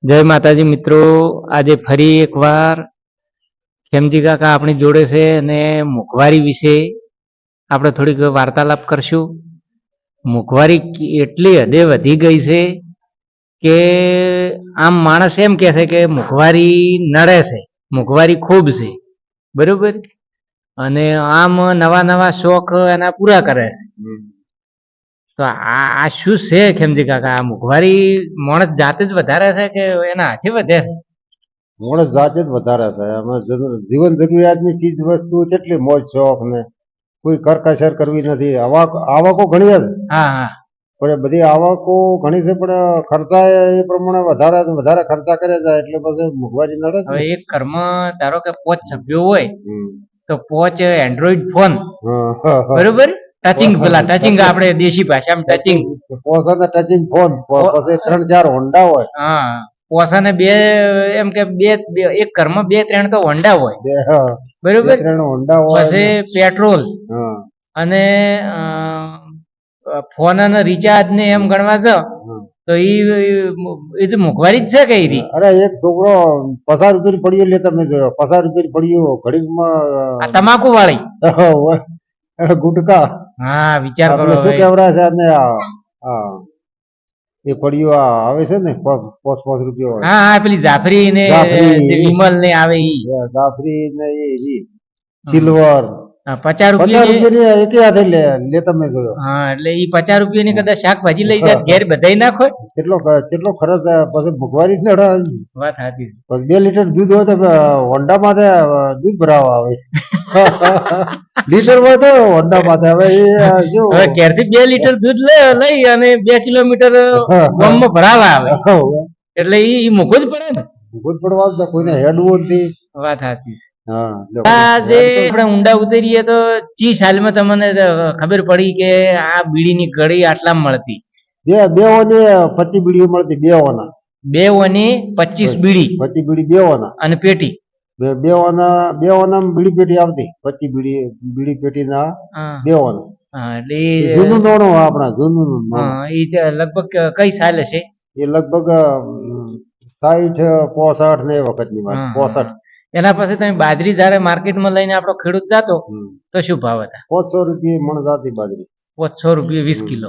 જય માતાજી મિત્રો, આજે ફરી એકવાર ખેમજી કાકા આપણી જોડે છે અને મોંઘવારી વિશે આપણે થોડીક વાર્તાલાપ કરશું. મોંઘવારી એટલી હદે વધી ગઈ છે કે આમ માણસ એમ કહે છે કે મોંઘવારી નડે છે, મોંઘવારી ખૂબ છે, બરોબર. અને આમ નવા નવા શોખ એના પૂરા કરે છે. તો આ શું છે ખેમજી કાકા? આ મોંઘવારી માણસ જાતે જ વધારે છે કે એના હાથે વધે છે? માણસ જાતે જ વધારે છે. એમાં જીવન જરૂરિયાતની ચીજ વસ્તુ કેટલી મોજ શોખ ને કોઈ કરકસર કરવી નથી. આવકો ઘણી છે. હા હા, પણ બધી આવકો ઘણી છે પણ ખર્ચા એ પ્રમાણે વધારે વધારે ખર્ચા કરે છે એટલે પછી મોંઘવારી નડે છે. હવે એક ઘરમાં ધારો કે 5 સભ્યો હોય તો 5 એન્ડ્રોઈડ ફોન, હા. બરોબર, ટચિંગ, પેલા ટચિંગ આપણે દેશી ભાષામાં ટચિંગ, પોસાને ટચિંગ ફોન, પછી 3-4 હોન્ડા હોય. હા, પોસાને બે, એમ કે બે એક ઘરમાં 2-3 તો હોન્ડા હોય, બરોબર, 3 હોન્ડા હોય, પછી પેટ્રોલ અને ફોન અને રિચાર્જ ને એમ ગણવા જાવ તો એ તો મોંઘવારી જ છે કે ઈ. અરે એક છોકરો 50 રૂપિયાની પડીઓ લેતા મેં જોયો. 50 રૂપિયાની પડીઓ ઘડીકમાં તમાકુ વાળી ગુટકા. હા, વિચાર કરો શું કેવરા છે ને એ પડીઓ આવે છે ને 5 રૂપિયા. હા હા, પેલી જાફરી ને વિમલ ને આવે ઈ, જાફરી ને એ સિલ્વર 50 રૂપિયાની એક હાથે લેતા મેં જોયો. હા, એટલે ઈ 50 રૂપિયાની કદાચ શાકભાજી લઈ જાય ઘેર બધાય નાખો. કેટલો ખર્ચ પછી મોંઘવારી જ નડે. વાત સાચી. 2 લીટર દૂધ હોય તો હોન્ડા માથે દૂધ ભરાવા આવે. લીટર માં તો હોન્ડા માથે હવે હવે ઘેર થી 2 લીટર દૂધ લઈ અને 2 કિલોમીટર ગામમાં ભરાવા આવે એટલે ઈ મોંઘું જ પડે ને. મોંઘું જ પડવા કોઈને હેડવું નથી. વાત સાચી. આજે આપણે ઊંડા ઉતરીએ તો ચી સાલમાં તમને ખબર પડી કે આ બીડીની કડી આટલા મળતી? બે ઓની 25 બીડીઓ મળતી. 2 ઓની 25 બીડી. 25 બીડી 2 ઓના અને પેટી બે ઓના બીડી પેટી આવતી. 25 બીડી પેટી ના 2 ઓના. હા, એટલે જૂનું નોણું આપણા જૂનું. હા, એ લગભગ કઈ સાલ હશે? એ લગભગ 60 65 ને એ વખતની વાત. 65. એના પછી તમે બાજરી જયારે માર્કેટમાં લઈને આપણો ખેડૂત જતો તો શું ભાવ હતા? 500 રૂપિયા મણ જાતી બાજરી. 500 રૂપિયા 20 કિલો.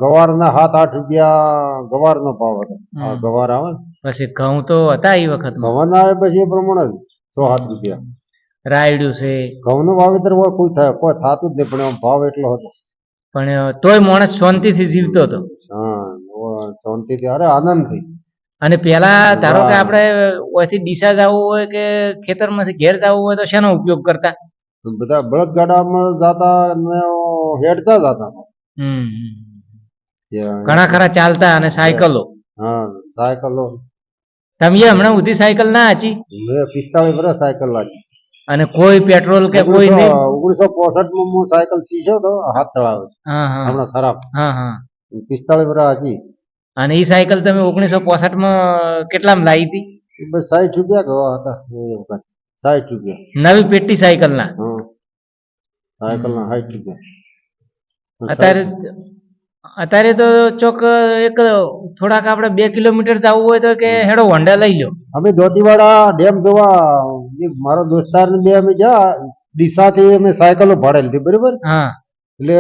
ગવારના 7-8 રૂપિયા ગવારનો ભાવ હતો. ગવાર આવે ને. પછી ઘઉં તો હતા એ વખત? ઘઉં ના આવે પછી એ પ્રમાણે 107 રૂપિયા. રાયડું છે. ઘઉંનું વાવેતર કોઈ થતું જ નહીં પણ ભાવ એટલો હતો. પણ તોય માણસ શાંતિથી જીવતો હતો. હા, શાંતિથી, અરે આનંદથી. અને પેલા ધારો કે આપણે ઓયથી ડીસા જવું હોય કે ખેતરમાંથી ઘેર જવું હોય તો શેનો ઉપયોગ કરતા? બધા બળદગાડામાં જતા અને હેડતા જતા. ઘણા ખરા ચાલતા અને સાયકલો. હા, સાયકલો. તમે હમણાં સુધી સાયકલ ના હાચી? મેં 45 વર્ષ સાયકલ હાચી. અને કોઈ પેટ્રોલ કે કોઈ નહીં? 1965 માં હું સાયકલ શીખ્યો તો હાથ તળાવે. હમણાં ખરાબ. 45 વર્ષ હાચી. અને એ સાયકલ તમે 1965 માં કેટલામાં લાવી હતી? બસ 60 રૂપિયા ગવા હતા એ વખત. 60 રૂપિયા નવી પેટી સાયકલ ના. સાયકલ ના 60 અત્યારે રૂપિયા. અત્યારે તો ચોક એક થોડાક આપણે 2 કિલોમીટર જવું હોય તો કે હેડો હોન્ડા લઈ લો. અમે ધોતીવાડા ડેમ જોવા મારો દોસ્તાર ને બે અમે જા ડીસા થી અમે સાયકલો ભાડે લીધી, બરોબર. એટલે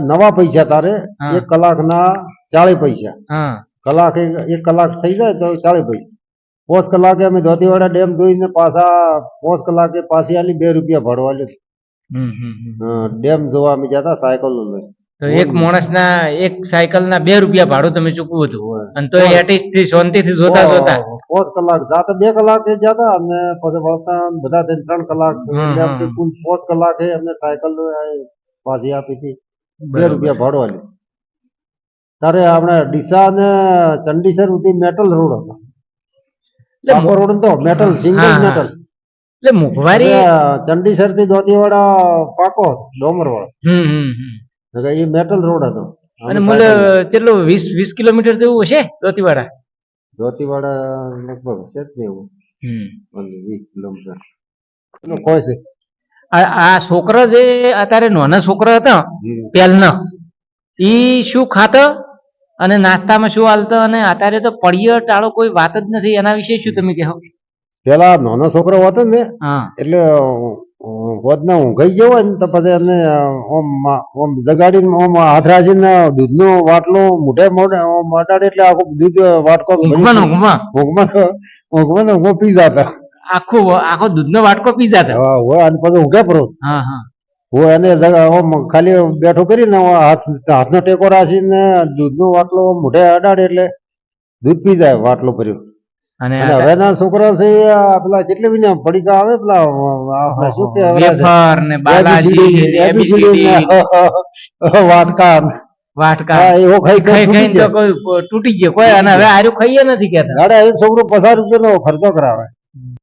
નવા પૈસા તારે 1 કલાકના 40 પૈસા. કલાક 1 કલાક થઈ જાય તો 40 પૈસા. 5 કલાકે અમે ધોતીવાડા ડેમ જોઈને પાછા 5 કલાકે પાછી આલી 2 રૂપિયા ભાડું આલ્યું. ડેમ જોવા અમે જતા સાયકલ લઈ. તો એક માણસના એક સાયકલના 2 રૂપિયા ભાડું તમે ચૂકવું હતું અને તો એટીથી શાંતિથી જોતા 5 કલાક જાતા 2 કલાકે જતા અને પછી વળતા બધા 3 કલાક એટલે કુલ 5 કલાકે અમે સાયકલ પાછી આપી હતી. 2 રૂપિયા ભાડું આલ્યું. તારે આપણે ડીસા ને ચંડીસર સુધી મેટલ રોડ હતો. પાકો રોડ તો મેટલ, સિંગલ મેટલ. એટલે મોંઘવારી ચંડીસર થી ધોતીવાડા પાકો ડોમર વાળો. એ મેટલ રોડ હતો. અને મૂલ્ય કેટલું 20 કિલોમીટર જેવું હશે ધોતીવાડા? ધોતીવાડા લગભગ હશે જ ને એવું. 20 કિલોમીટર કોઈ છે. આ છોકરા જે અત્યારે નાના છોકરા હતા પહેલના, ઈ શું ખાતા? અને નાસ્તામાં શું હાલતો અને અત્યારે તો પડીયો ટાળો કોઈ વાત જ નથી, એના વિશે શું તમે કહો? પેલા નાનો છોકરો હતો ને હા એટલે હોદના ઊંઘાઈ ગયો હોય ને તો પછી એને ઓમ જગાડીને ઓમ હાથ રાખીને દૂધનો વાટલો મોઢે મોઢે મટાડે એટલે આખું દૂધ વાટકો ઊંઘમાં ઊંઘમાં પી જતા. આખો દૂધનો વાટકો પી જતા. હા હોય અને પછી ઊંઘે પરો હા હા હોય એને ઓમ ખાલી બેઠો કરીને હાથનો ટેકો રાખીને દૂધનો વાટલો મોઢે અડાડે એટલે દૂધ પી જાય વાટલો ભર્યો. અને અને હવેના છોકરા છે આ પેલા કેટલી બધી પડીકા આવે પેલા શું કે વેફર ને બાલાજી ABCD વાટકા વાટકા હા એવો ખાઈ ખાઈ તો કોઈ તૂટી ગયો કોઈ, અને હવે આર્યું ખાઈએ નથી કેતા. છોકરો 50 રૂપિયાનો ખર્ચો કરાવે.